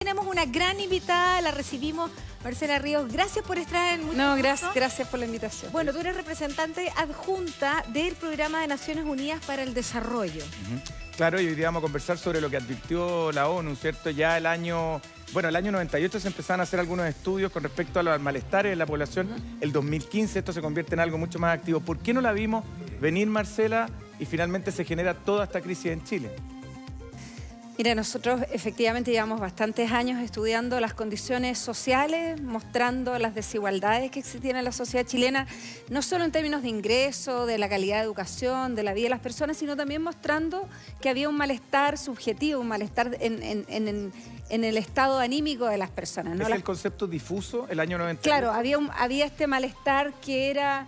Tenemos una gran invitada, la recibimos, Marcela Ríos. Gracias por estar en Mucho No, Gusto. gracias por la invitación. Bueno, tú eres representante adjunta del Programa de Naciones Unidas para el Desarrollo. Claro, y hoy día vamos a conversar sobre lo que advirtió la ONU, ¿cierto? Ya el año 98 se empezaron a hacer algunos estudios con respecto a los malestares de la población. El 2015 esto se convierte en algo mucho más activo. ¿Por qué no la vimos venir, Marcela, y finalmente se genera toda esta crisis en Chile? Mira, nosotros efectivamente llevamos bastantes años estudiando las condiciones sociales, mostrando las desigualdades que existían en la sociedad chilena, no solo en términos de ingreso, de la calidad de educación, de la vida de las personas, sino también mostrando que había un malestar subjetivo, un malestar en el estado anímico de las personas, ¿no? ¿Es el concepto difuso, el año 98? Claro, había este malestar que era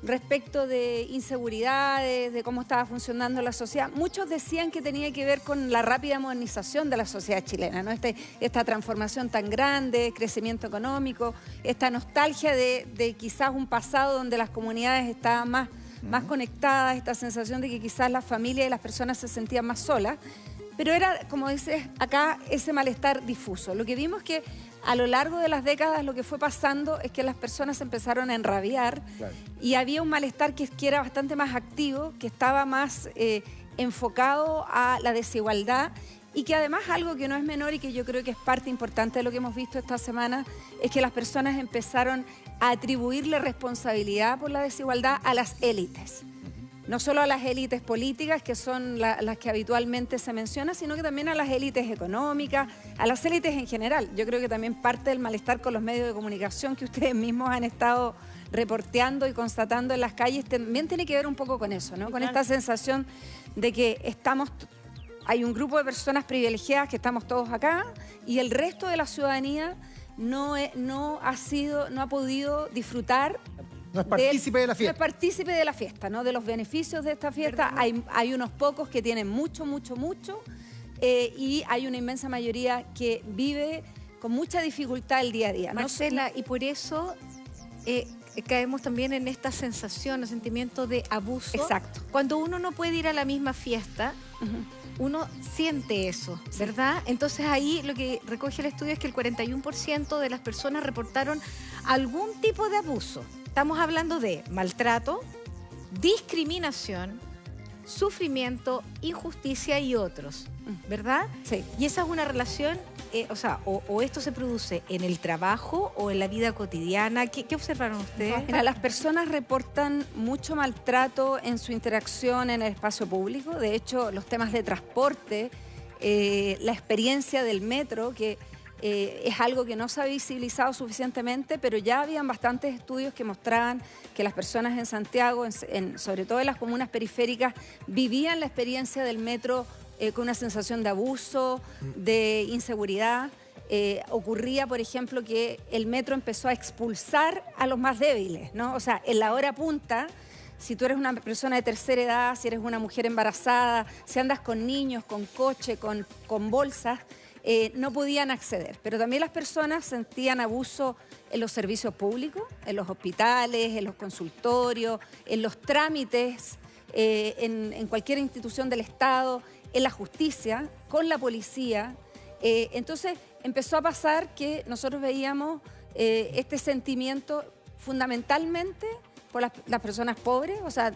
respecto de inseguridades, de cómo estaba funcionando la sociedad. Muchos decían que tenía que ver con la rápida modernización de la sociedad chilena, ¿no? Esta transformación tan grande, crecimiento económico, esta nostalgia de quizás un pasado donde las comunidades estaban más conectadas, esta sensación de que quizás las familias y las personas se sentían más solas. Pero era, como dices acá, ese malestar difuso. Lo que vimos que a lo largo de las décadas lo que fue pasando es que las personas empezaron a enrabiar, claro, y había un malestar que era bastante más activo, que estaba más enfocado a la desigualdad y que además algo que no es menor y que yo creo que es parte importante de lo que hemos visto esta semana es que las personas empezaron a atribuirle responsabilidad por la desigualdad a las élites. No solo a las élites políticas, que son las que habitualmente se menciona, sino que también a las élites económicas, a las élites en general. Yo creo que también parte del malestar con los medios de comunicación que ustedes mismos han estado reporteando y constatando en las calles, también tiene que ver un poco con eso, ¿no? Con esta sensación de que hay un grupo de personas privilegiadas que estamos todos acá y el resto de la ciudadanía no ha podido disfrutar. No es partícipe de la fiesta. No es partícipe de la fiesta, ¿no? De los beneficios de esta fiesta. Hay unos pocos que tienen mucho, y hay una inmensa mayoría que vive con mucha dificultad el día a día, ¿no? Marcela, y por eso caemos también en esta sensación, el sentimiento de abuso. Exacto. Cuando uno no puede ir a la misma fiesta, uno siente eso, ¿verdad? Sí. Entonces ahí lo que recoge el estudio es que el 41% de las personas reportaron algún tipo de abuso. Estamos hablando de maltrato, discriminación, sufrimiento, injusticia y otros, ¿verdad? Sí. Y esa es una relación, o esto se produce en el trabajo o en la vida cotidiana. ¿Qué observaron ustedes? Mira, las personas reportan mucho maltrato en su interacción en el espacio público. De hecho, los temas de transporte, la experiencia del metro, que es algo que no se ha visibilizado suficientemente, pero ya habían bastantes estudios que mostraban que las personas en Santiago, sobre todo en las comunas periféricas, vivían la experiencia del metro con una sensación de abuso, de inseguridad. Ocurría, por ejemplo, que el metro empezó a expulsar a los más débiles, ¿no? O sea, en la hora punta, si tú eres una persona de tercera edad, si eres una mujer embarazada, si andas con niños, con coche, con bolsas, no podían acceder. Pero también las personas sentían abuso en los servicios públicos, en los hospitales, en los consultorios, en los trámites, en cualquier institución del Estado, en la justicia, con la policía. Entonces empezó a pasar que nosotros veíamos este sentimiento fundamentalmente por las personas pobres. O sea,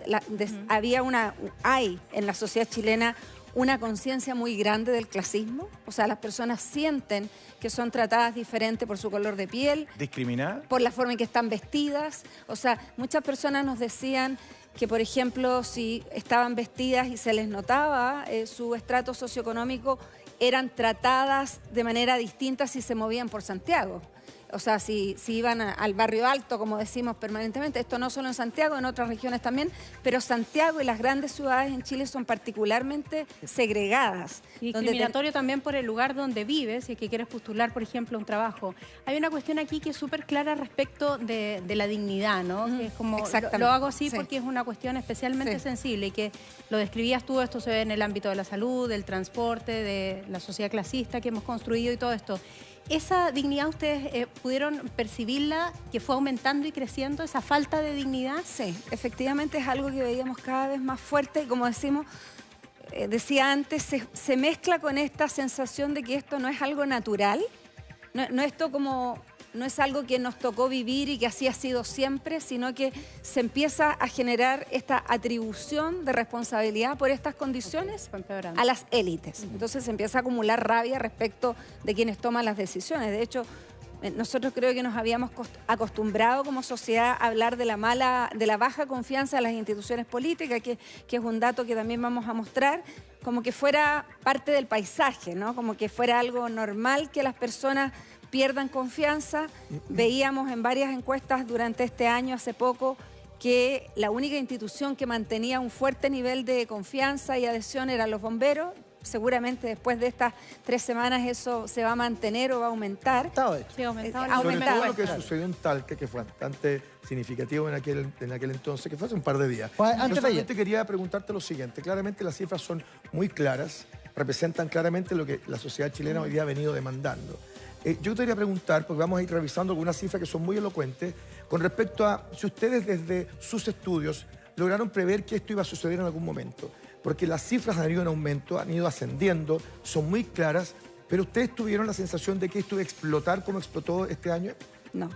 hay en la sociedad chilena una conciencia muy grande del clasismo. O sea, las personas sienten que son tratadas diferente por su color de piel. ¿Discriminadas? Por la forma en que están vestidas. O sea, muchas personas nos decían que, por ejemplo, si estaban vestidas y se les notaba su estrato socioeconómico, eran tratadas de manera distinta si se movían por Santiago. O sea, si iban al barrio alto, como decimos permanentemente, esto no solo en Santiago, en otras regiones también, pero Santiago y las grandes ciudades en Chile son particularmente segregadas. Y discriminatorio también por el lugar donde vives, si es que quieres postular, por ejemplo, un trabajo. Hay una cuestión aquí que es súper clara respecto de la dignidad, ¿no? Que es como, lo hago así porque es una cuestión especialmente sensible y que lo describías tú, esto se ve en el ámbito de la salud, del transporte, de la sociedad clasista que hemos construido y todo esto. ¿Esa dignidad ustedes pudieron percibirla, que fue aumentando y creciendo, esa falta de dignidad? Sí, efectivamente es algo que veíamos cada vez más fuerte y, como decimos, decía antes, se mezcla con esta sensación de que esto no es algo natural, no es algo que nos tocó vivir y que así ha sido siempre, sino que se empieza a generar esta atribución de responsabilidad por estas condiciones a las élites. Entonces se empieza a acumular rabia respecto de quienes toman las decisiones. De hecho, nosotros creo que nos habíamos acostumbrado como sociedad a hablar de la baja confianza en las instituciones políticas, que es un dato que también vamos a mostrar, como que fuera parte del paisaje, ¿no? Como que fuera algo normal que las personas pierdan confianza. Veíamos en varias encuestas durante este año, hace poco, que la única institución que mantenía un fuerte nivel de confianza y adhesión eran los bomberos. Seguramente después de estas 3 semanas eso se va a mantener o va a aumentar. Sí, aumentado. Sobre todo lo que sucedió en Talca, que fue bastante significativo en aquel entonces, que fue hace un par de días. Yo solamente quería preguntarte lo siguiente. Claramente las cifras son muy claras, representan claramente lo que la sociedad chilena hoy día ha venido demandando. Yo te quería preguntar, porque vamos a ir revisando algunas cifras que son muy elocuentes, con respecto a si ustedes desde sus estudios lograron prever que esto iba a suceder en algún momento. Porque las cifras han ido en aumento, han ido ascendiendo, son muy claras, pero ¿ustedes tuvieron la sensación de que esto iba a explotar como explotó este año? No.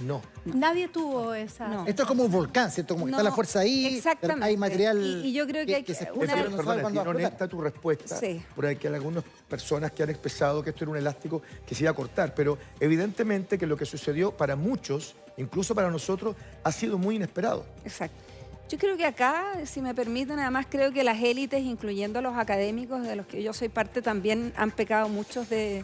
No. Nadie tuvo esa... No. Esto es como un volcán, ¿cierto? Como que está la fuerza ahí, exactamente. Hay material y yo creo que hay que se una... pero no sabe Perdona, cuándo es va a explotar. honesta tu respuesta, Sí. porque hay algunas personas que han expresado que esto era un elástico que se iba a cortar, pero evidentemente que lo que sucedió para muchos, incluso para nosotros, ha sido muy inesperado. Exacto. Yo creo que acá, si me permiten, además creo que las élites, incluyendo los académicos, de los que yo soy parte, también han pecado muchos de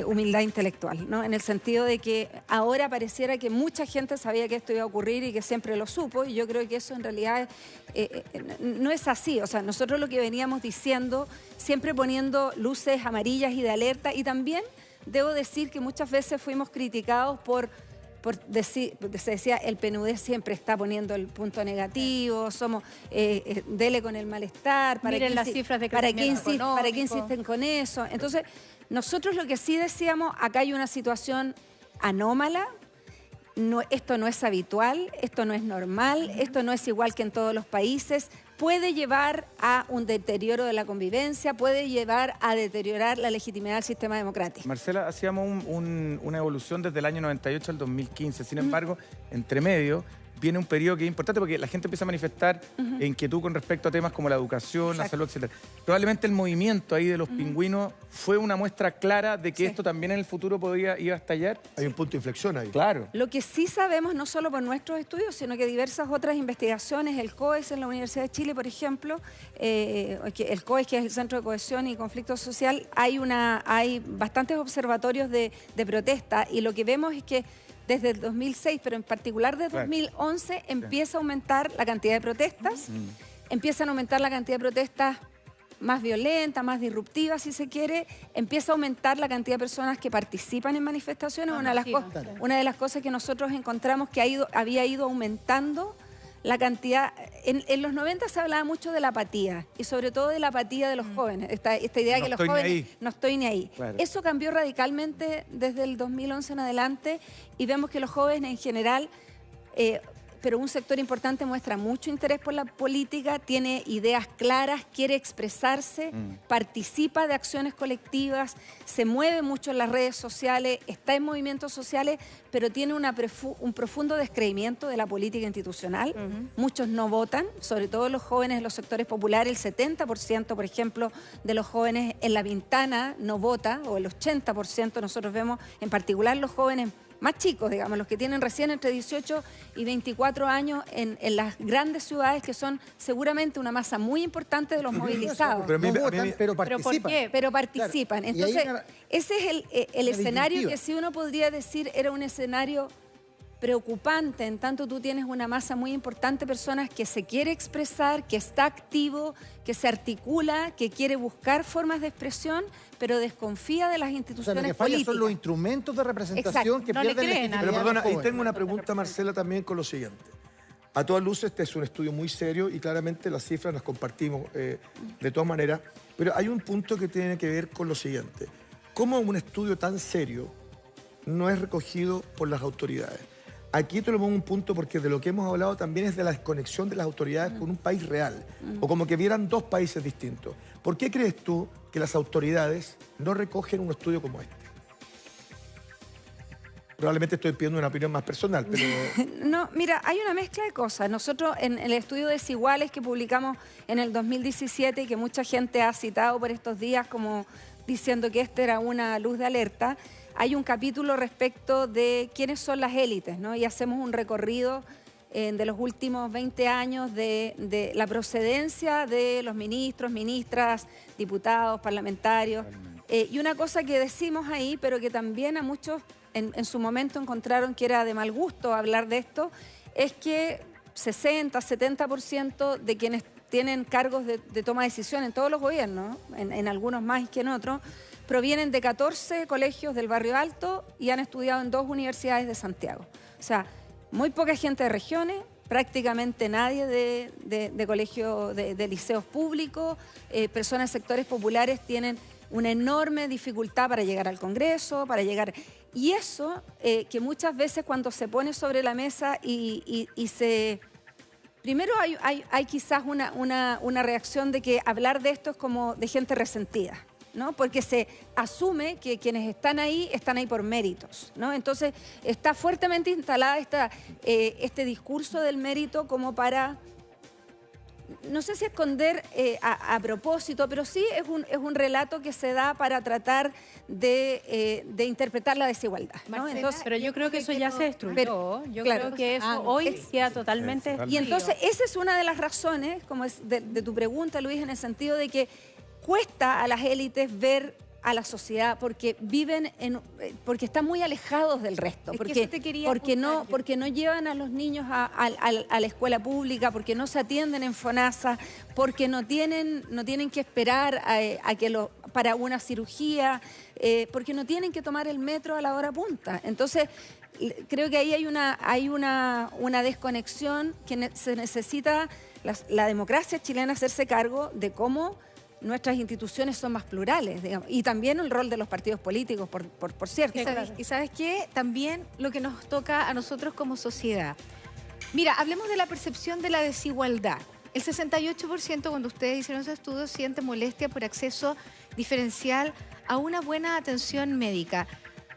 humildad intelectual, ¿no? En el sentido de que ahora pareciera que mucha gente sabía que esto iba a ocurrir y que siempre lo supo, y yo creo que eso en realidad no es así. O sea, nosotros lo que veníamos diciendo, siempre poniendo luces amarillas y de alerta, y también debo decir que muchas veces fuimos criticados por decir, se decía, el PNUD siempre está poniendo el punto negativo, somos, dele con el malestar, Miren las cifras de crecimiento económico. ¿Para qué insisten con eso? Entonces, nosotros lo que sí decíamos, acá hay una situación anómala, esto no es habitual, esto no es normal, esto no es igual que en todos los países, puede llevar a un deterioro de la convivencia, puede llevar a deteriorar la legitimidad del sistema democrático. Marcela, hacíamos una evolución desde el año 98 al 2015, sin embargo, entre medio viene un periodo que es importante porque la gente empieza a manifestar inquietud con respecto a temas como la educación, la salud, etc. Probablemente el movimiento ahí de los pingüinos fue una muestra clara de que esto también en el futuro iba a estallar. Hay un punto de inflexión ahí. Claro. Lo que sí sabemos, no solo por nuestros estudios, sino que diversas otras investigaciones, el COES en la Universidad de Chile, por ejemplo, el COES, que es el Centro de Cohesión y Conflicto Social, hay bastantes observatorios de protesta, y lo que vemos es que desde el 2006, pero en particular desde 2011, empieza a aumentar la cantidad de protestas, empiezan a aumentar la cantidad de protestas más violentas, más disruptivas, si se quiere, empieza a aumentar la cantidad de personas que participan en manifestaciones. Una de las cosas que nosotros encontramos que había ido aumentando la cantidad. En los 90 se hablaba mucho de la apatía, y sobre todo de la apatía de los jóvenes, esta idea de que los jóvenes no estoy ni ahí. Claro. Eso cambió radicalmente desde el 2011 en adelante, y vemos que los jóvenes en general, pero un sector importante, muestra mucho interés por la política, tiene ideas claras, quiere expresarse, participa de acciones colectivas, se mueve mucho en las redes sociales, está en movimientos sociales, pero tiene un profundo descreimiento de la política institucional. Muchos no votan, sobre todo los jóvenes de los sectores populares. El 70%, por ejemplo, de los jóvenes en La Pintana no vota, o el 80%. Nosotros vemos en particular los jóvenes más chicos, digamos, los que tienen recién entre 18 y 24 años en las grandes ciudades, que son seguramente una masa muy importante de los movilizados. Pero no votan, pero participan. ¿Pero por qué? Pero participan. Claro. Entonces, ese es el escenario que sí uno podría decir era un escenario preocupante, en tanto tú tienes una masa muy importante de personas que se quiere expresar, que está activo, que se articula, que quiere buscar formas de expresión, pero desconfía de las instituciones lo que falla políticas. son los instrumentos de representación que No le pierden creen. legitimidad. Pero perdona, a los y jóvenes. tengo una pregunta, Marcela, también con lo siguiente. A todas luces, este es un estudio muy serio y claramente las cifras las compartimos de todas maneras, pero hay un punto que tiene que ver con lo siguiente. ¿Cómo un estudio tan serio no es recogido por las autoridades? aquí te lo pongo un punto porque de lo que hemos hablado también es de la desconexión de las autoridades con un país real, o como que vieran dos países distintos. ¿Por qué crees tú que las autoridades no recogen un estudio como este? Probablemente estoy pidiendo una opinión más personal, pero... No, mira, hay una mezcla de cosas. Nosotros en el estudio Desiguales que publicamos en el 2017 y que mucha gente ha citado por estos días como diciendo que esta era una luz de alerta, hay un capítulo respecto de quiénes son las élites, ¿no? Y hacemos un recorrido de los últimos 20 años de la procedencia de los ministros, ministras, diputados, parlamentarios. Y una cosa que decimos ahí, pero que también a muchos en su momento encontraron que era de mal gusto hablar de esto, es que 60, 70% de quienes tienen cargos de toma de decisión en todos los gobiernos, en algunos más que en otros, provienen de 14 colegios del Barrio Alto y han estudiado en 2 universidades de Santiago. O sea, muy poca gente de regiones, prácticamente nadie de colegios, de liceos públicos, personas de sectores populares tienen una enorme dificultad para llegar al Congreso, para llegar... Y eso, que muchas veces cuando se pone sobre la mesa y se... Primero hay quizás una reacción de que hablar de esto es como de gente resentida, ¿no? Porque se asume que quienes están ahí por méritos, ¿no? Entonces está fuertemente instalada este discurso del mérito como para... No sé si esconder a propósito, pero sí es un relato que se da para tratar de interpretar la desigualdad, ¿no? Marcela, Entonces, pero yo creo que eso ya se destruyó. Yo creo que eso hoy queda totalmente... Y entonces esa es una de las razones, como es de tu pregunta, Luis, en el sentido de que cuesta a las élites ver a la sociedad porque porque están muy alejados del resto, porque no llevan a los niños a la escuela pública, porque no se atienden en FONASA, porque no tienen que esperar para una cirugía, porque no tienen que tomar el metro a la hora punta. Entonces creo que ahí hay una desconexión que se necesita la democracia chilena hacerse cargo de cómo nuestras instituciones son más plurales, digamos, y también el rol de los partidos políticos, por cierto. ¿Y sabes qué? También lo que nos toca a nosotros como sociedad. Mira, hablemos de la percepción de la desigualdad. El 68% cuando ustedes hicieron esos estudios siente molestia por acceso diferencial a una buena atención médica.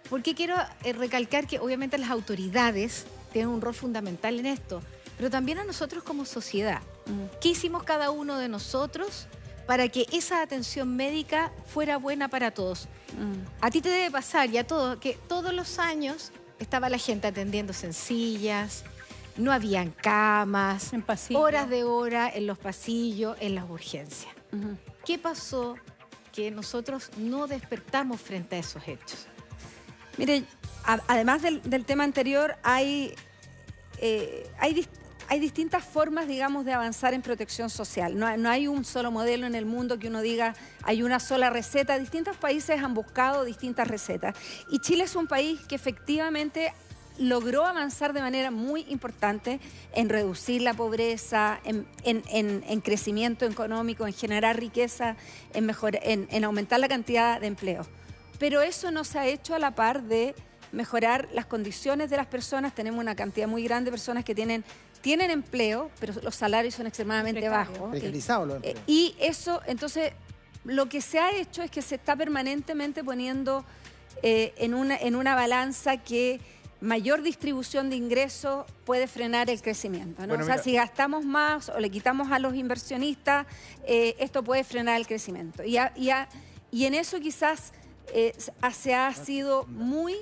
Porque quiero recalcar que obviamente las autoridades tienen un rol fundamental en esto, pero también a nosotros como sociedad. ¿Qué hicimos cada uno de nosotros para que esa atención médica fuera buena para todos? A ti te debe pasar y a todos que todos los años estaba la gente atendiéndose en sillas, no habían camas, horas de hora en los pasillos, en las urgencias. ¿Qué pasó que nosotros no despertamos frente a esos hechos? Mire, además del tema anterior, hay distintas formas, digamos, de avanzar en protección social. No hay un solo modelo en el mundo que uno diga hay una sola receta. Distintos países han buscado distintas recetas. Y Chile es un país que efectivamente logró avanzar de manera muy importante en reducir la pobreza, en crecimiento económico, en generar riqueza, en aumentar la cantidad de empleos. Pero eso no se ha hecho a la par de mejorar las condiciones de las personas. Tenemos una cantidad muy grande de personas que tienen empleo, pero los salarios son extremadamente bajos. Precarizados los empleos. Y eso, entonces, lo que se ha hecho es que se está permanentemente poniendo en una balanza que mayor distribución de ingresos puede frenar el crecimiento, ¿no? Bueno, o sea, si gastamos más o le quitamos a los inversionistas, esto puede frenar el crecimiento. Y en eso quizás se ha sido muy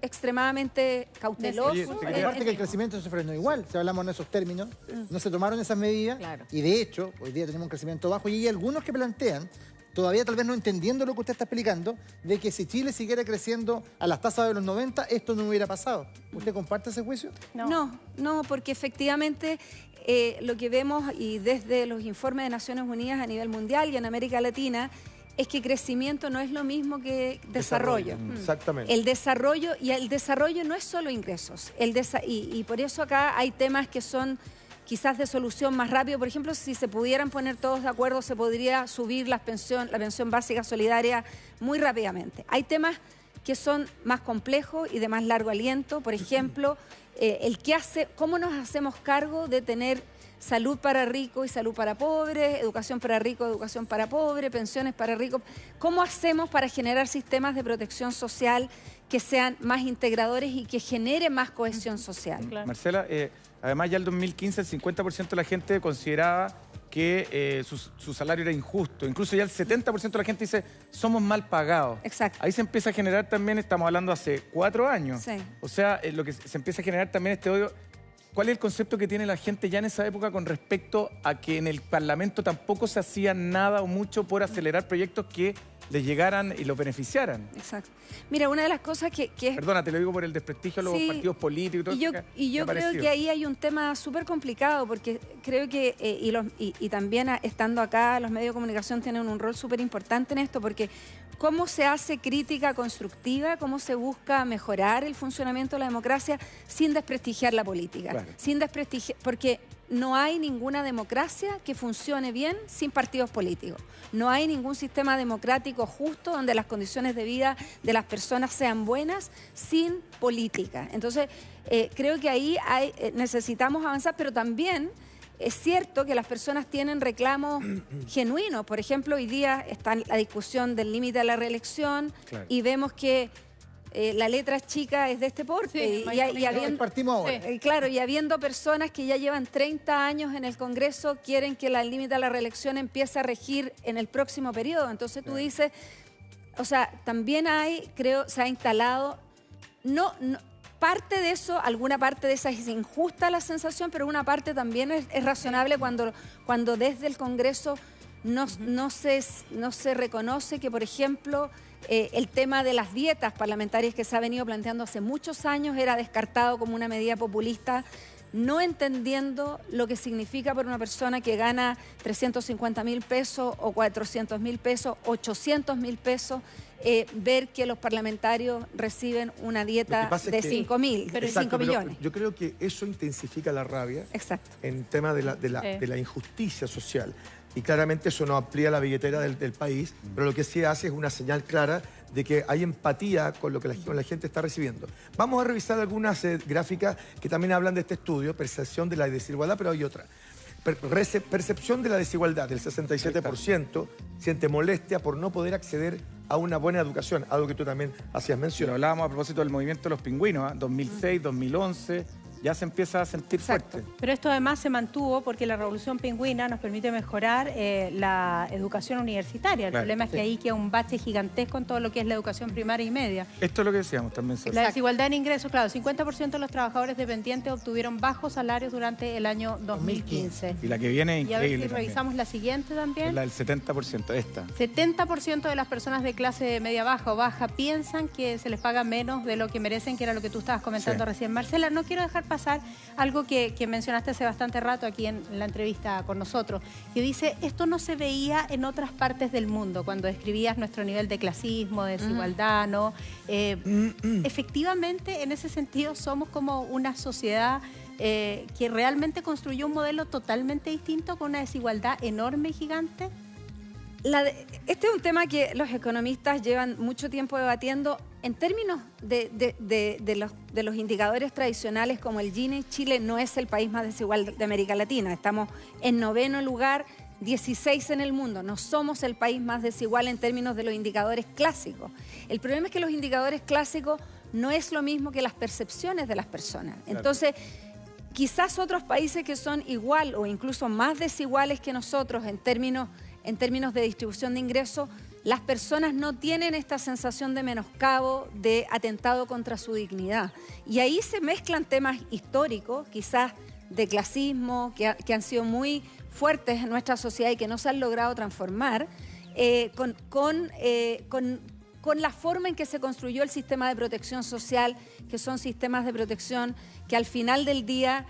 extremadamente cauteloso. Oye, aparte que el crecimiento se frenó igual, si hablamos en esos términos, no se tomaron esas medidas, y de hecho, hoy día tenemos un crecimiento bajo, y hay algunos que plantean, todavía tal vez no entendiendo lo que usted está explicando, de que si Chile siguiera creciendo a las tasas de los 90, esto no hubiera pasado. ¿Usted comparte ese juicio? No, porque efectivamente lo que vemos, y desde los informes de Naciones Unidas a nivel mundial y en América Latina, es que crecimiento no es lo mismo que desarrollo. Exactamente. El desarrollo no es solo ingresos. Y por eso acá hay temas que son quizás de solución más rápido. Por ejemplo, si se pudieran poner todos de acuerdo, se podría subir la pensión básica solidaria muy rápidamente. Hay temas que son más complejos y de más largo aliento. Por ejemplo, cómo nos hacemos cargo de tener salud para ricos y salud para pobres, educación para ricos, educación para pobres, pensiones para ricos. ¿Cómo hacemos para generar sistemas de protección social que sean más integradores y que generen más cohesión social? Claro. Marcela, además ya el 2015 el 50% de la gente consideraba que su salario era injusto. Incluso ya el 70% de la gente dice, somos mal pagados. Exacto. Ahí se empieza a generar también, estamos hablando hace 4 años. Sí. O sea, lo que se empieza a generar también este odio. ¿Cuál es el concepto que tiene la gente ya en esa época con respecto a que en el Parlamento tampoco se hacía nada o mucho por acelerar proyectos que les llegaran y los beneficiaran? Exacto. Mira, una de las cosas que es... Perdona, te lo digo por el desprestigio a los partidos políticos. Y yo creo que ahí hay un tema súper complicado, porque creo que, y también estando acá, los medios de comunicación tienen un rol súper importante en esto, porque cómo se hace crítica constructiva, cómo se busca mejorar el funcionamiento de la democracia sin desprestigiar la política. Claro. Sin desprestigiar, porque no hay ninguna democracia que funcione bien sin partidos políticos. No hay ningún sistema democrático justo donde las condiciones de vida de las personas sean buenas sin política. Entonces, creo que ahí necesitamos avanzar, pero también es cierto que las personas tienen reclamos genuinos. Por ejemplo, hoy día está la discusión del límite a la reelección, claro, y vemos que la letra chica es de este porte. Sí, partimos ahora. Claro, y habiendo personas que ya llevan 30 años en el Congreso, quieren que el límite a la reelección empiece a regir en el próximo periodo. Entonces tú dices, o sea, también se ha instalado, parte de eso, alguna parte de esa es injusta la sensación, pero una parte también es razonable cuando desde el Congreso no se reconoce que, por ejemplo, el tema de las dietas parlamentarias que se ha venido planteando hace muchos años era descartado como una medida populista, no entendiendo lo que significa para una persona que gana 350.000 pesos o 400.000 pesos, 800.000 pesos, ver que los parlamentarios reciben una dieta de 5.000, de 5 millones. Yo creo que eso intensifica la rabia. Exacto. En tema de la injusticia social. Y claramente eso no amplía la billetera del país, pero lo que sí hace es una señal clara de que hay empatía con lo que la gente está recibiendo. Vamos a revisar algunas gráficas que también hablan de este estudio, percepción de la desigualdad, pero hay otra. Percepción de la desigualdad, del 67%, siente molestia por no poder acceder a una buena educación, algo que tú también hacías mención. Lo hablábamos a propósito del movimiento de los pingüinos, 2006, 2011... ya se empieza a sentir fuerte. Pero esto además se mantuvo porque la revolución pingüina nos permite mejorar la educación universitaria. El problema es que ahí queda un bache gigantesco en todo lo que es la educación primaria y media. Esto es lo que decíamos también. La desigualdad en ingresos, claro, 50% de los trabajadores dependientes obtuvieron bajos salarios durante el año 2015. Y la que viene es increíble. Y a ver si revisamos la siguiente también. Es la del 70%, esta. 70% de las personas de clase media baja o baja piensan que se les paga menos de lo que merecen, que era lo que tú estabas comentando recién. Marcela, no quiero dejar pasar algo que mencionaste hace bastante rato aquí en la entrevista con nosotros, que dice, esto no se veía en otras partes del mundo, cuando describías nuestro nivel de clasismo, de desigualdad, ¿no? Efectivamente, en ese sentido, somos como una sociedad que realmente construyó un modelo totalmente distinto, con una desigualdad enorme y gigante. Este es un tema que los economistas llevan mucho tiempo debatiendo. En términos de los indicadores tradicionales como el Gini, Chile no es el país más desigual de América Latina. Estamos en 9º lugar, 16 en el mundo. No somos el país más desigual en términos de los indicadores clásicos. El problema es que los indicadores clásicos no es lo mismo que las percepciones de las personas. Entonces, quizás otros países que son igual o incluso más desiguales que nosotros en términos de distribución de ingresos, las personas no tienen esta sensación de menoscabo, de atentado contra su dignidad. Y ahí se mezclan temas históricos, quizás de clasismo, que han sido muy fuertes en nuestra sociedad y que no se han logrado transformar, con la forma en que se construyó el sistema de protección social, que son sistemas de protección que al final del día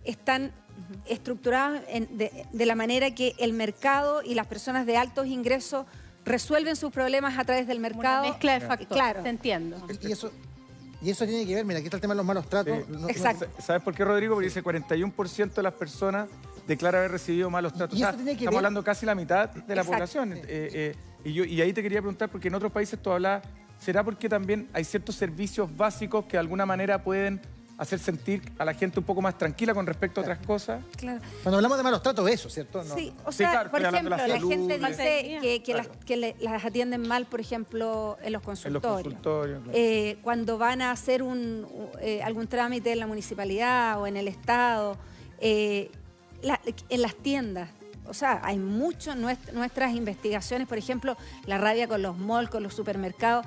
están estructurados de la manera que el mercado y las personas de altos ingresos resuelven sus problemas a través del mercado. Una mezcla de factores, claro. Te entiendo. Y eso tiene que ver, mira, aquí está el tema de los malos tratos. Exacto. ¿Sabes por qué, Rodrigo? Porque dice 41% de las personas declara haber recibido malos tratos. Estamos hablando casi la mitad de la población. Y ahí te quería preguntar, porque en otros países tú hablabas ¿será porque también hay ciertos servicios básicos que de alguna manera pueden hacer sentir a la gente un poco más tranquila con respecto a otras cosas? Claro. Cuando hablamos de malos tratos, eso, ¿cierto? No. Sí, o sea, claro, por ejemplo, la salud, gente dice claro. que las atienden mal, por ejemplo, en los consultorios. Claro. Cuando van a hacer algún trámite en la municipalidad o en el Estado, en las tiendas. O sea, hay mucho, nuestras investigaciones, por ejemplo, la rabia con los malls, con los supermercados.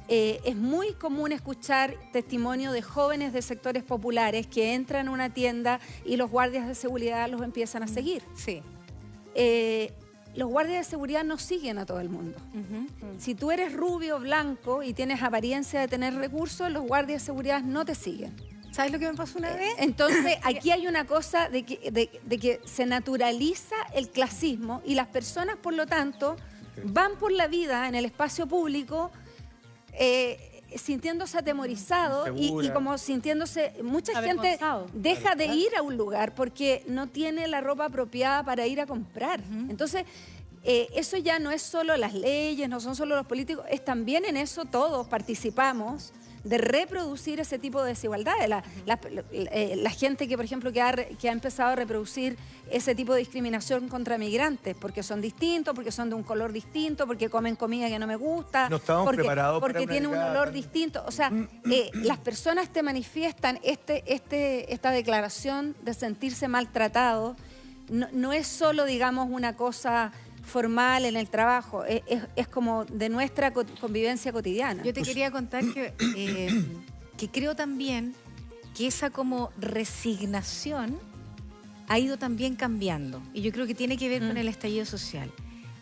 Es muy común escuchar testimonio de jóvenes de sectores populares que entran a una tienda y los guardias de seguridad los empiezan a seguir. Sí. Los guardias de seguridad no siguen a todo el mundo. Si tú eres rubio, blanco y tienes apariencia de tener recursos, los guardias de seguridad no te siguen. ¿Sabes lo que me pasó una vez? Entonces, aquí hay una cosa de que se naturaliza el clasismo y las personas, por lo tanto, van por la vida en el espacio público sintiéndose atemorizado y como sintiéndose... Mucha gente deja de ir a un lugar porque no tiene la ropa apropiada para ir a comprar. Entonces, eso ya no es solo las leyes, no son solo los políticos, es también en eso todos participamos de reproducir ese tipo de desigualdades. La gente que, por ejemplo, que ha empezado a reproducir ese tipo de discriminación contra migrantes, porque son distintos, porque son de un color distinto, porque comen comida que no me gusta, no estamos preparados porque tiene un olor distinto. O sea, las personas te manifiestan esta declaración de sentirse maltratado. No es solo, digamos, una cosa formal en el trabajo, es como de nuestra convivencia cotidiana. Yo te quería contar que creo también que esa como resignación ha ido también cambiando y yo creo que tiene que ver con el estallido social.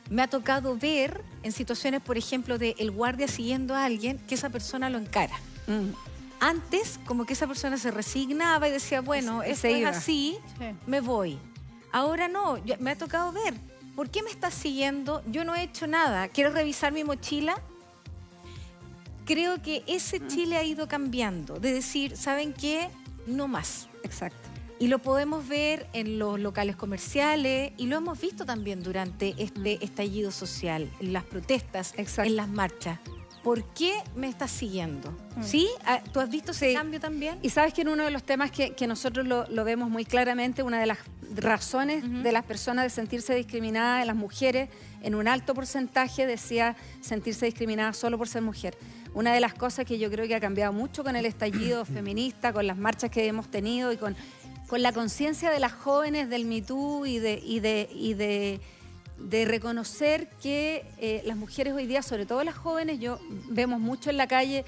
Me ha tocado ver en situaciones, por ejemplo, de el guardia siguiendo a alguien, que esa persona lo encara. Antes, como que esa persona se resignaba y decía, bueno, esto es así, me voy. Ahora no, me ha tocado ver. ¿Por qué me estás siguiendo? Yo no he hecho nada. ¿Quieres revisar mi mochila? Creo que ese Chile ha ido cambiando. De decir, ¿saben qué? No más. Exacto. Y lo podemos ver en los locales comerciales y lo hemos visto también durante este estallido social, en las protestas, en las marchas. ¿Por qué me estás siguiendo? ¿Sí? ¿Tú has visto ese cambio también? Y sabes que en uno de los temas que nosotros lo vemos muy claramente, una de las razones de las personas de sentirse discriminadas, de las mujeres, en un alto porcentaje decía sentirse discriminada solo por ser mujer. Una de las cosas que yo creo que ha cambiado mucho con el estallido feminista, con las marchas que hemos tenido y con la conciencia de las jóvenes del Me Too y de reconocer que las mujeres hoy día, sobre todo las jóvenes, vemos mucho en la calle.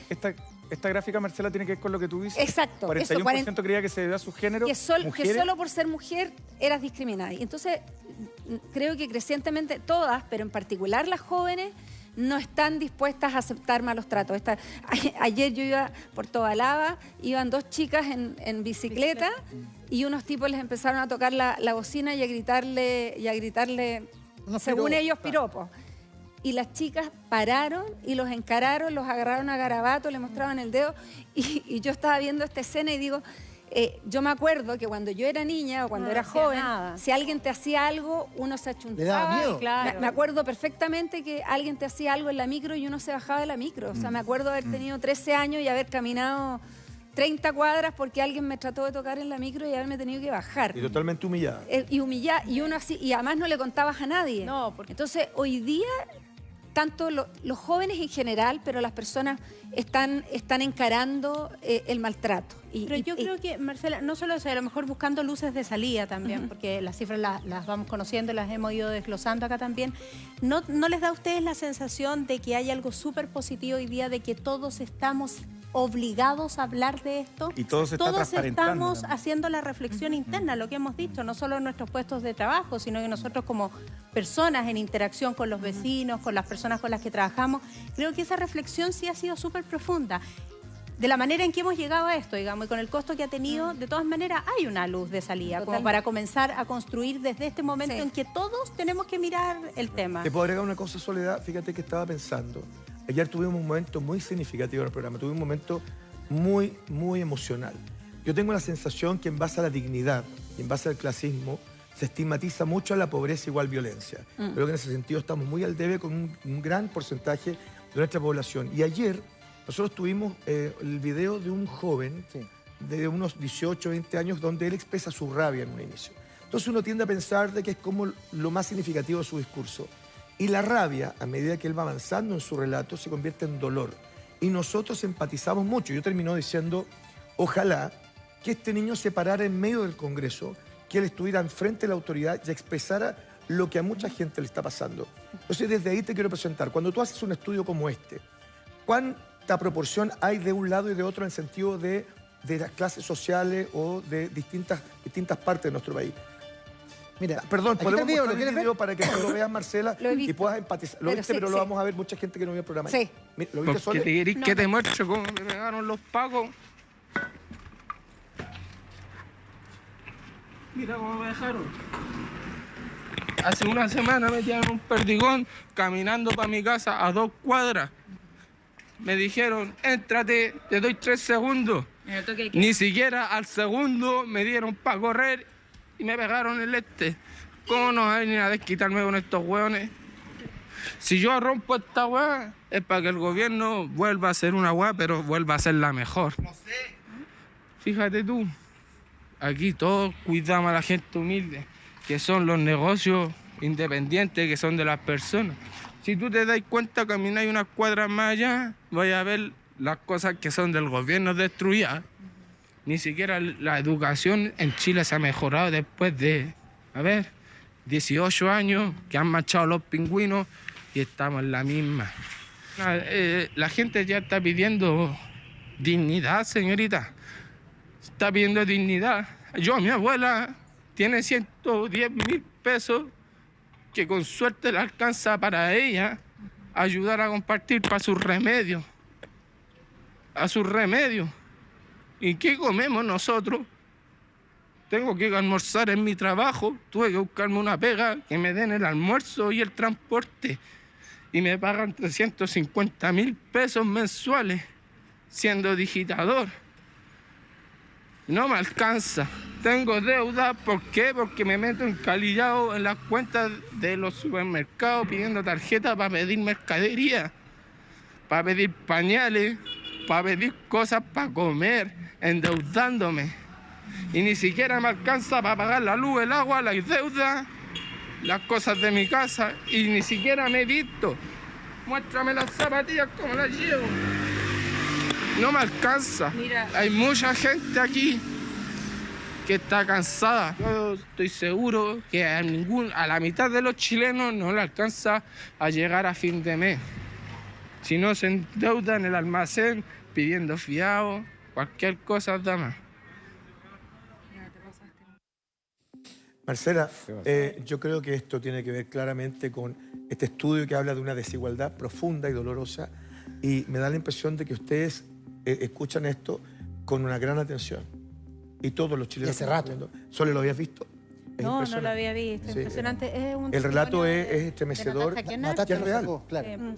Esta gráfica, Marcela, tiene que ver con lo que tú dices. Exacto. 41% creía que se debe a su género. Que solo por ser mujer eras discriminada. Y entonces, creo que crecientemente todas, pero en particular las jóvenes, no están dispuestas a aceptar malos tratos. Ayer yo iba por Tobalaba, iban dos chicas en bicicleta y unos tipos les empezaron a tocar la bocina y a gritarle según ellos, piropos. Y las chicas pararon y los encararon, los agarraron a garabato, le mostraban el dedo. Y yo estaba viendo esta escena y digo, yo me acuerdo que cuando yo era niña o cuando era joven, si alguien te hacía algo, uno se achuntaba. Le daba miedo. Claro. Me acuerdo perfectamente que alguien te hacía algo en la micro y uno se bajaba de la micro. O sea, me acuerdo haber tenido 13 años y haber caminado 30 cuadras porque alguien me trató de tocar en la micro y haberme tenido que bajar. Y totalmente humillada. Y uno así, y además no le contabas a nadie. No, porque... Entonces, hoy día, tanto los jóvenes en general, pero las personas están encarando el maltrato. Pero yo creo que, Marcela, no solo eso, a lo mejor buscando luces de salida también, porque las cifras las vamos conociendo, las hemos ido desglosando acá también. ¿No les da a ustedes la sensación de que hay algo súper positivo hoy día, de que todos estamos obligados a hablar de esto? Y todos estamos haciendo la reflexión interna, lo que hemos dicho, no solo en nuestros puestos de trabajo, sino que nosotros como personas en interacción con los vecinos, con las personas con las que trabajamos. Creo que esa reflexión sí ha sido súper profunda. De la manera en que hemos llegado a esto, digamos, y con el costo que ha tenido, de todas maneras hay una luz de salida, como para comenzar a construir desde este momento en que todos tenemos que mirar el tema. ¿Te puedo agregar una cosa, Soledad? Fíjate que estaba pensando. Ayer tuvimos un momento muy significativo en el programa, tuvimos un momento muy, muy emocional. Yo tengo la sensación que en base a la dignidad y en base al clasismo se estigmatiza mucho a la pobreza igual violencia. Creo que en ese sentido estamos muy al debe con un gran porcentaje nuestra población. Y ayer nosotros tuvimos el video de un joven de unos 18, 20 años donde él expresa su rabia en un inicio. Entonces uno tiende a pensar de que es como lo más significativo de su discurso. Y la rabia, a medida que él va avanzando en su relato, se convierte en dolor. Y nosotros empatizamos mucho. Yo termino diciendo, ojalá que este niño se parara en medio del Congreso, que él estuviera enfrente de la autoridad y expresara lo que a mucha gente le está pasando. Entonces, desde ahí te quiero presentar. Cuando tú haces un estudio como este, ¿cuánta proporción hay de un lado y de otro en el sentido de las clases sociales o de distintas partes de nuestro país? Mira, perdón, podemos mostrar el video para que tú lo veas, Marcela, y puedas empatizar. Lo viste, pero lo vamos a ver mucha gente que no vio el programa. Sí. ¿Lo viste, Sole? ¿Qué te querís que te muestre cómo me pegaron los pagos? Mira cómo me dejaron. Hace una semana me tiraron un perdigón caminando para mi casa a 2 cuadras. Me dijeron, éntrate, te doy 3 segundos. Ni siquiera al segundo me dieron para correr y me pegaron el este. ¿Cómo no van a venir a desquitarme con estos hueones? Si yo rompo esta hueá, es para que el gobierno vuelva a hacer una hueá, pero vuelva a hacerla mejor. No sé. Fíjate tú, aquí todos cuidamos a la gente humilde, que son los negocios independientes, que son de las personas. Si tú te das cuenta, camináis unas cuadras más allá, vais a ver las cosas que son del gobierno destruidas. Ni siquiera la educación en Chile se ha mejorado después de, 18 años que han marchado los pingüinos y estamos en la misma. La gente ya está pidiendo dignidad, señorita. Está pidiendo dignidad. Mi abuela tiene 110.000 pesos que con suerte le alcanza para ella ayudar a compartir para sus remedios. A sus remedios. ¿Y qué comemos nosotros? Tengo que almorzar en mi trabajo, tuve que buscarme una pega que me den el almuerzo y el transporte. Y me pagan 350.000 pesos mensuales siendo digitador. No me alcanza. Tengo deuda, ¿por qué? Porque me meto encalillado en las cuentas de los supermercados pidiendo tarjetas para pedir mercadería, para pedir pañales, para pedir cosas para comer, endeudándome. Y ni siquiera me alcanza para pagar la luz, el agua, las deudas, las cosas de mi casa, y ni siquiera me he visto. Muéstrame las zapatillas como las llevo. No me alcanza. Mira. Hay mucha gente aquí que está cansada. Yo estoy seguro que a la mitad de los chilenos no le alcanza a llegar a fin de mes. Si no, se endeuda en el almacén pidiendo fiado, cualquier cosa da más. Marcela, yo creo que esto tiene que ver claramente con este estudio que habla de una desigualdad profunda y dolorosa, y me da la impresión de que ustedes escuchan esto con una gran atención. Y todos los chilenos... ¿Y hace rato? ¿Solo lo habías visto? No, no lo había visto. Sí, impresionante. Es un el relato es estremecedor. Es real. Claro.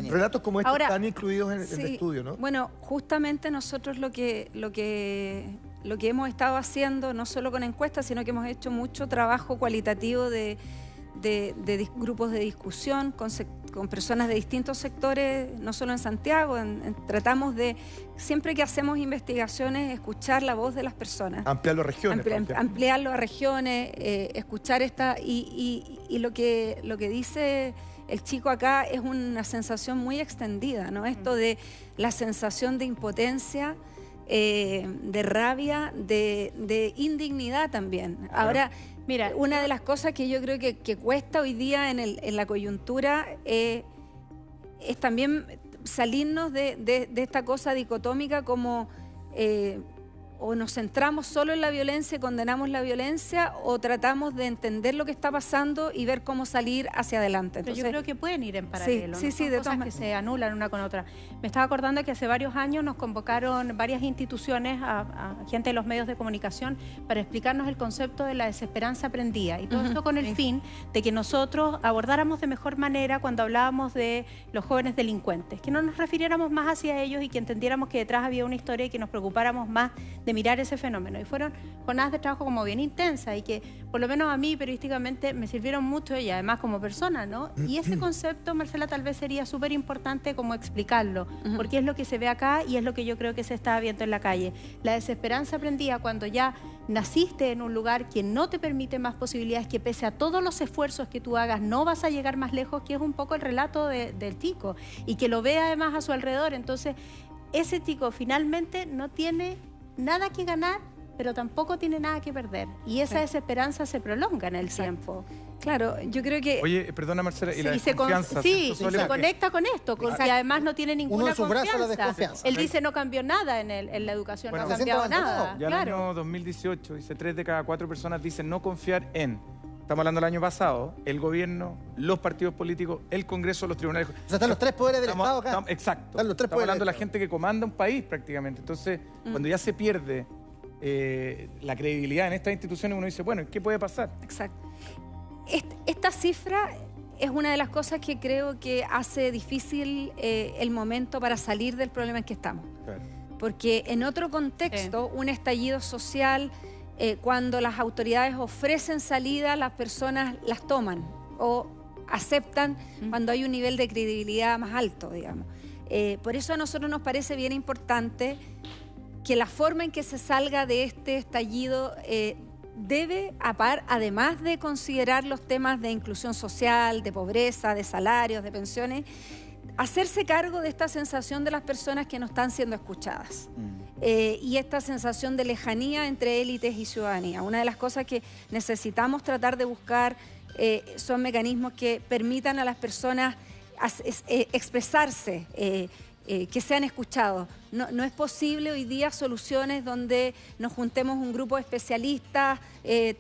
Relatos como estos están incluidos en el estudio, ¿no? Bueno, justamente nosotros lo que hemos estado haciendo, no solo con encuestas, sino que hemos hecho mucho trabajo cualitativo de grupos de discusión con personas de distintos sectores, no solo en Santiago. Tratamos de, siempre que hacemos investigaciones, escuchar la voz de las personas. Ampliarlo a regiones. Ampliarlo a regiones, escuchar y lo que dice el chico acá es una sensación muy extendida, ¿no? Esto de la sensación de impotencia, de rabia, de indignidad también. Ahora, mira, una de las cosas que yo creo que cuesta hoy día en la coyuntura es también salirnos de esta cosa dicotómica como o nos centramos solo en la violencia y condenamos la violencia, o tratamos de entender lo que está pasando y ver cómo salir hacia adelante. Entonces, yo creo que pueden ir en paralelo. Sí, ¿no? de cosas que se anulan una con otra. Me estaba acordando que hace varios años nos convocaron varias instituciones, a gente de los medios de comunicación, para explicarnos el concepto de la desesperanza aprendida. Y todo esto con el fin de que nosotros abordáramos de mejor manera cuando hablábamos de los jóvenes delincuentes, que no nos refiriéramos más hacia ellos y que entendiéramos que detrás había una historia y que nos preocupáramos más de mirar ese fenómeno. Y fueron jornadas de trabajo como bien intensas y que por lo menos a mí periodísticamente me sirvieron mucho y además como persona, ¿no? Y ese concepto, Marcela, tal vez sería súper importante como explicarlo, porque es lo que se ve acá y es lo que yo creo que se está viendo en la calle. La desesperanza aprendida cuando ya naciste en un lugar que no te permite más posibilidades, que pese a todos los esfuerzos que tú hagas no vas a llegar más lejos, que es un poco el relato del tico, y que lo ve además a su alrededor. Entonces, ese tico finalmente no tiene nada que ganar, pero tampoco tiene nada que perder. Y esa desesperanza se prolonga en el tiempo. Claro, yo creo que... Oye, perdona Marcela, y la se desconfianza. se conecta con esto, y además no tiene ninguna confianza. La desconfianza. Él dice no cambió nada en la educación, no ha cambiado nada. Ya claro. el año 2018, dice 3 de cada 4 personas dicen no confiar en... Estamos hablando del año pasado, el gobierno, los partidos políticos, el Congreso, los tribunales. O sea, están los tres poderes del Estado acá. Exacto. Están los tres Estamos hablando de la poderes. gente que comanda un país prácticamente. Entonces, cuando ya se pierde la credibilidad en estas instituciones, uno dice, bueno, ¿qué puede pasar? Exacto. Esta cifra es una de las cosas que creo que hace difícil el momento para salir del problema en que estamos. Claro. Porque en otro contexto, un estallido social, cuando las autoridades ofrecen salida, las personas las toman o aceptan cuando hay un nivel de credibilidad más alto, digamos. Por eso a nosotros nos parece bien importante que la forma en que se salga de este estallido debe, además de considerar los temas de inclusión social, de pobreza, de salarios, de pensiones, hacerse cargo de esta sensación de las personas que no están siendo escuchadas. Y esta sensación de lejanía entre élites y ciudadanía. Una de las cosas que necesitamos tratar de buscar son mecanismos que permitan a las personas expresarse, que sean escuchados. No es posible hoy día soluciones donde nos juntemos un grupo de especialistas,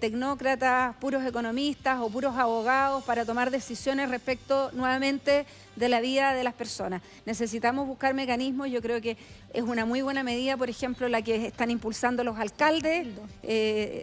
tecnócratas, puros economistas o puros abogados para tomar decisiones respecto nuevamente de la vida de las personas. Necesitamos buscar mecanismos. Yo creo que es una muy buena medida, por ejemplo, la que están impulsando los alcaldes,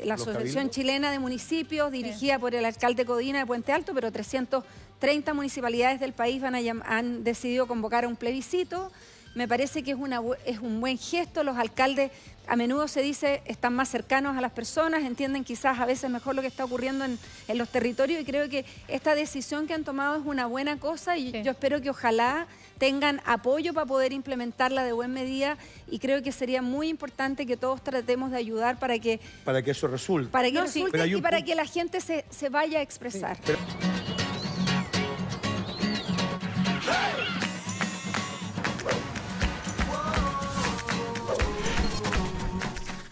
la Asociación Chilena de Municipios, dirigida por el alcalde Codina de Puente Alto, pero 330 municipalidades del país han decidido convocar a un plebiscito. Me parece que es un buen gesto. Los alcaldes, a menudo se dice, están más cercanos a las personas, entienden quizás a veces mejor lo que está ocurriendo en los territorios, y creo que esta decisión que han tomado es una buena cosa y yo espero que ojalá tengan apoyo para poder implementarla de buena medida, y creo que sería muy importante que todos tratemos de ayudar para que eso resulte. Para que resulte y para que la gente se vaya a expresar. Sí, pero...